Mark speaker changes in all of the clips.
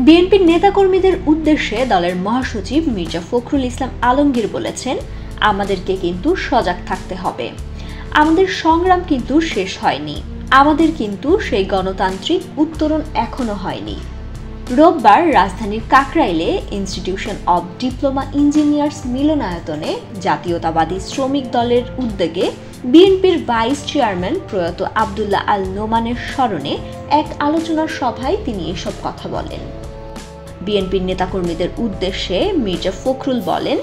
Speaker 1: বিএনপির নেতাকর্মীদের উদ্দেশ্যে দলের মহাসচিব মির্জা ফখরুল ইসলাম আলমগীর বলেছেন, আমাদেরকে কিন্তু সজাগ থাকতে হবে। আমাদের সংগ্রাম কিন্তু শেষ হয়নি, আমাদের কিন্তু সেই গণতান্ত্রিক উত্তরণ এখনো হয়নি। রোববার রাজধানীর কাকরাইলে ইনস্টিটিউশন অব ডিপ্লোমা ইঞ্জিনিয়ার্স মিলনায়তনে জাতীয়তাবাদী শ্রমিক দলের উদ্যোগে বিএনপির ভাইস চেয়ারম্যান প্রয়াত আব্দুল্লাহ আল নোমানের স্মরণে এক আলোচনা সভায় তিনি এসব কথা বলেন। বিএনপির নেতাকর্মীদের উদ্দেশ্যে মির্জা ফখরুল বলেন,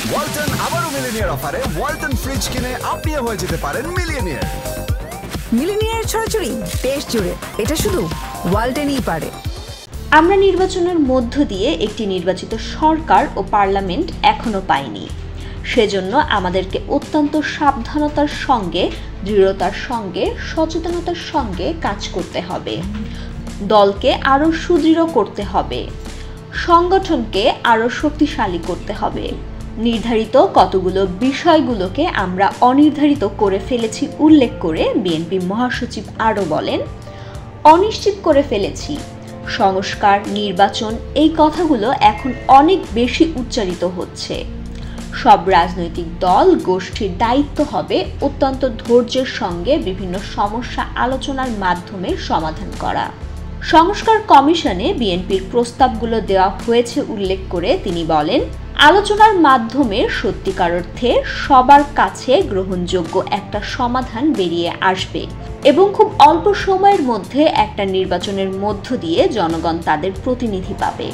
Speaker 2: ওয়ালটন আবারও মিলিনিয়ার অফারে ওয়ালটন ফ্রিজ কিনে আপনিও হয়ে যেতে পারেন মিলিয়নিয়ার।
Speaker 3: মিলিনিয়ার ছড়াছড়ি দেশ জুড়ে, এটা শুধু ওয়ালটনই পারে।
Speaker 1: আমরা নির্বাচনের মধ্য দিয়ে একটি নির্বাচিত সরকার ও পার্লামেন্ট এখনো পাইনি। সেজন্য আমাদেরকে অত্যন্ত সাবধানতার সঙ্গে, দৃঢ়তার সঙ্গে, সচেতনতার সঙ্গে কাজ করতে হবে। দলকে আরও সুদৃঢ় করতে হবে, সংগঠনকে আরও শক্তিশালী করতে হবে। নির্ধারিত কতগুলো বিষয়গুলোকে আমরা অনির্ধারিত করে ফেলেছি উল্লেখ করে বিএনপি মহাসচিব আরও বলেন, অনিশ্চিত করে ফেলেছি। সংস্কার, নির্বাচন, এই কথাগুলো এখন অনেক বেশি উচ্চারিত হচ্ছে। সব রাজনৈতিক দল গোষ্ঠীর দায়িত্ব হবে অত্যন্ত ধৈর্যের সঙ্গে বিভিন্ন সমস্যা আলোচনার মাধ্যমে সমাধান করা। সংস্কার কমিশনে বিএনপির প্রস্তাবগুলো দেওয়া হয়েছে উল্লেখ করে তিনি বলেন, আলোচনার মাধ্যমে সত্যিকার অর্থে সবার কাছে গ্রহণযোগ্য একটা সমাধান বেরিয়ে আসবে এবং খুব অল্প সময়ের মধ্যে একটা নির্বাচনের মধ্য দিয়ে জনগণ তাদের প্রতিনিধি পাবে।